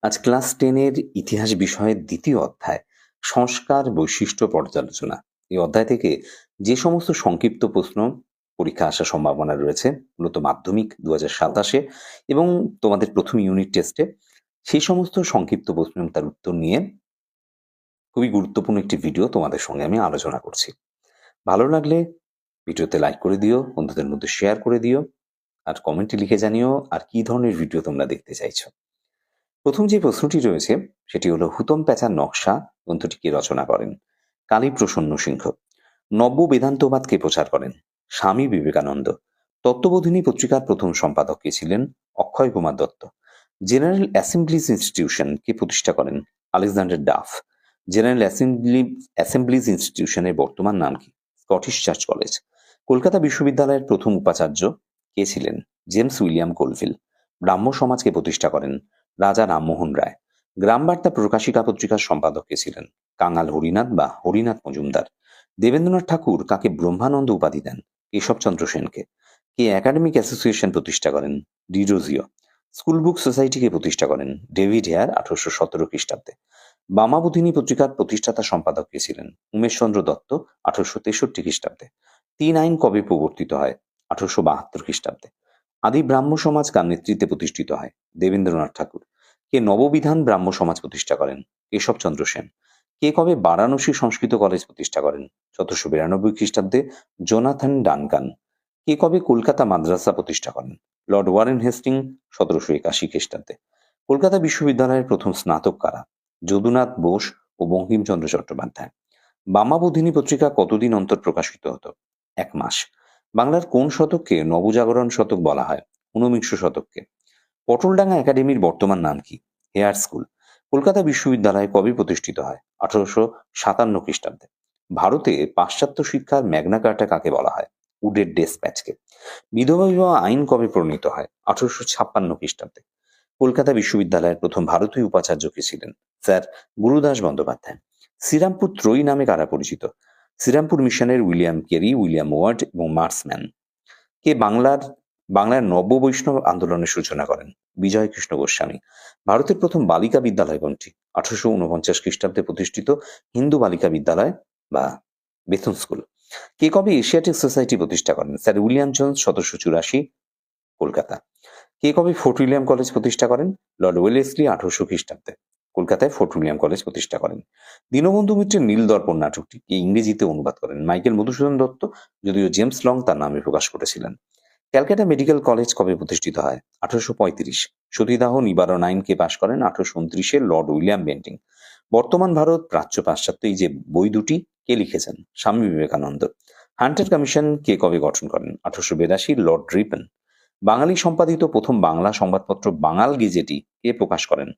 আজ ক্লাস 10 এর ইতিহাস বিষয়ের দ্বিতীয় অধ্যায় সংস্কার বৈশিষ্ট্য পর্যালোচনা। এই অধ্যায় থেকে যে সমস্ত সংক্ষিপ্ত প্রশ্ন পরীক্ষা আসার সম্ভাবনা রয়েছে, মূলত মাধ্যমিক 2027 এবং তোমাদের প্রথম ইউনিট টেস্টে, সেই সমস্ত সংক্ষিপ্ত প্রশ্ন এবং তার উত্তর নিয়ে খুবই গুরুত্বপূর্ণ একটি ভিডিও তোমাদের সঙ্গে আমি আলোচনা করছি। ভালো লাগলে ভিডিওতে লাইক করে দিও, বন্ধুদের মধ্যে শেয়ার করে দিও, আর কমেন্টে লিখে জানিও আর কি ধরনের ভিডিও তোমরা দেখতে চাইছো। প্রথম যে প্রশ্নটি রয়েছে সেটি হলো, হুতম প্যাঁচার নকশা গ্রন্থটি কে রচনা করেন? কালীপ্রসন্ন সিংহ। নব্য বেদান্তবাদকে প্রচার করেন স্বামী বিবেকানন্দ। তত্ত্ববোধিনী পত্রিকার প্রথম সম্পাদক কে ছিলেন? Akshay Kumar Dutta. General assemblies institution কে প্রতিষ্ঠা করেন? Alexander Duff. জেনারেল অ্যাসেম্বলিজ ইনস্টিটিউশনের বর্তমান নাম কি? Scottish church college. কলকাতা বিশ্ববিদ্যালয়ের প্রথম উপাচার্য কে ছিলেন? James William Colvile. ব্রাহ্ম সমাজকে প্রতিষ্ঠা করেন রাজা রামমোহন রায়। গ্রামবার্তা প্রকাশিকা পত্রিকার সম্পাদক কে ছিলেন? কাঙাল হরিনাথ বা হরিনাথ মজুমদার। দেবেন্দ্রনাথ ঠাকুর কাকে ব্রহ্মানন্দ উপাধি দেন? কেশবচন্দ্র সেনকে। কে একাডেমিক অ্যাসোসিয়েশন প্রতিষ্ঠা করেন? ডিরোজিও। স্কুল বুক সোসাইটিকে প্রতিষ্ঠা করেন ডেভিড হেয়ার 1817 খ্রিস্টাব্দে। বামাবোধিনী পত্রিকার প্রতিষ্ঠাতা সম্পাদক কে ছিলেন? উমেশচন্দ্র দত্ত 1863 খ্রিস্টাব্দে। 3 আইন কবে প্রবর্তিত হয়? 1872 খ্রিস্টাব্দে। আদি ব্রাহ্ম সমাজ কার নেতৃত্বে প্রতিষ্ঠিত হয়? দেবেন্দ্রনাথ ঠাকুর। কে নববিধান ব্রাহ্ম সমাজ প্রতিষ্ঠা করেন? কেশবচন্দ্র সেন। কে কবে বারাণসী সংস্কৃত কলেজ প্রতিষ্ঠা করেন? 1792 খ্রিস্টাব্দে জোনাথন ডানকান। কে কবে কলকাতা মাদ্রাসা প্রতিষ্ঠা করেন? লর্ড ওয়ারেন হেস্টিং 1781 খ্রিস্টাব্দে। কলকাতা বিশ্ববিদ্যালয়ের প্রথম স্নাতক কারা? যদুনাথ বোস ও বঙ্কিমচন্দ্র চট্টোপাধ্যায়। বামাবোধিনী পত্রিকা কতদিন অন্তর প্রকাশিত হতো? 1 মাস। বাংলার কোন শতককে নবজাগরণ শতক বলা হয়? 19 শতককে। পটলডাঙ্গা একাডেমির বর্তমান নাম কি? Hair school. কলকাতা বিশ্ববিদ্যালয় কবে প্রতিষ্ঠিত হয়? 1857 খ্রিস্টাব্দে। ভারতে পাশ্চাত্য শিক্ষার ম্যাগনা কার্টা কাকে বলা হয়? উডের ডেসপ্যাচকে। বিধবা বিবাহ আইন কবে প্রণীত হয়? 1856 খ্রিস্টাব্দে। কলকাতা বিশ্ববিদ্যালয়ের প্রথম ভারতীয় উপাচার্য কে ছিলেন? স্যার গুরুদাস বন্দ্যোপাধ্যায়। শ্রীরামপুর ত্রয়ী নামে কারা পরিচিত? শ্রীরামপুর মিশনের উইলিয়াম কেরি, উইলিয়াম ওয়ার্ড এবং মার্সম্যান। কে বাংলার নব্য বৈষ্ণব আন্দোলনের সূচনা করেন? বিজয় কৃষ্ণ গোস্বামী। ভারতের প্রথম বালিকা বিদ্যালয় কোনটি? 1849 খ্রিস্টাব্দে প্রতিষ্ঠিত হিন্দু বালিকা বিদ্যালয় বা বেথুন স্কুল। কে কবে এশিয়াটিক সোসাইটি প্রতিষ্ঠা করেন? Sir William Jones 1784 Kolkata. কে কবে ফোর্ট উইলিয়াম কলেজ প্রতিষ্ঠা করেন? লর্ড ওয়েলেসলি 1800 খ্রিস্টাব্দে। কলকাতায় ফোর্ট উইলিয়াম কলেজ প্রতিষ্ঠা করেন। দীনবন্ধু মিত্রের নীল দর্পণ নাটকটি কে ইংরেজিতে অনুবাদ করেন? মাইকেল মধুসূদন দত্ত, যদিও জেমস লং তার নামে প্রকাশ করেছিলেন। ক্যালকাটা মেডিকেল কলেজ কবে প্রতিষ্ঠিত হয়? 1835। সতীদাহ নিবারণ আইন কে পাশ করেন? 1829 লর্ড উইলিয়াম বেন্টিং। বর্তমান ভারত প্রাচ্য পাশ্চাত্য, এই যে বই দুটি কে লিখেছেন? স্বামী বিবেকানন্দ। হান্টার কমিশন কে কবে গঠন করেন? 1882 লর্ড রিপন। বাঙালি সম্পাদিত প্রথম বাংলা সংবাদপত্র বাঙাল গেজেটি কে প্রকাশ করেন?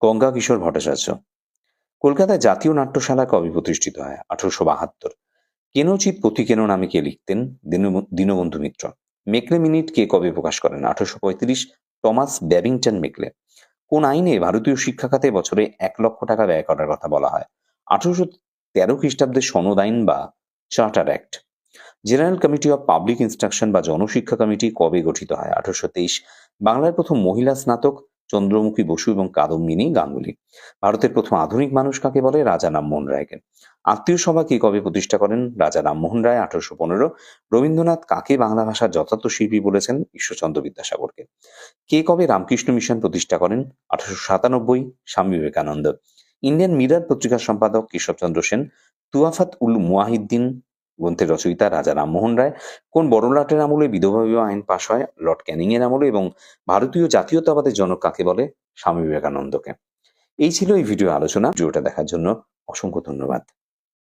গঙ্গা কিশোর ভট্টাচার্য। কলকাতায় জাতীয় নাট্যশালা কবে প্রতিষ্ঠিত হয়? 1872। কেনচিৎ পথি কেন নামে কে লিখতেন? দীনবন্ধু মিত্র। মেকলে মিনিট কে কবে প্রকাশ করেন? 1835 টমাস ব্যাবিংটন মেকলে। কোন আইনে ভারতীয় শিক্ষা খাতে বছরে 1 লক্ষ টাকা ব্যয় করার কথা বলা হয়? 1813 খ্রিস্টাব্দের সনদ আইন বা charter act. General committee of public instruction বা জনশিক্ষা কমিটি কবে গঠিত হয়? 1823। বাংলার প্রথম মহিলা স্নাতক চন্দ্রমুখী বসু এবং কাদম্বিনী গাঙ্গুলি। ভারতের প্রথম আধুনিক মানুষ কাকে বলে? রাজা রামমোহন রায়কে। আত্মীয় সভা কে কবে প্রতিষ্ঠা করেন? রাজা রামমোহন রায় 1815। রবীন্দ্রনাথ কাকে বাংলা ভাষার যথার্থ শিল্পী বলেছেন? ঈশ্বরচন্দ্র বিদ্যাসাগরকে। কে কবে রামকৃষ্ণ মিশন প্রতিষ্ঠা করেন? 1897 স্বামী বিবেকানন্দ। ইন্ডিয়ান মিরার পত্রিকার সম্পাদক কেশবচন্দ্র সেন। তুয়াফাত উল মুয়াহিদ্দিন গ্রন্থের রচয়িতা রাজা রামমোহন রায়। কোন বড়লাটের আমলে বিধবা বিবাহ আইন পাশ হয়? লর্ড ক্যানিং এর আমলে। এবং ভারতীয় জাতীয়তাবাদের জনক কাকে বলে? স্বামী বিবেকানন্দকে। এই ছিল এই ভিডিও আলোচনা। ভিডিওটা দেখার জন্য অসংখ্য ধন্যবাদ।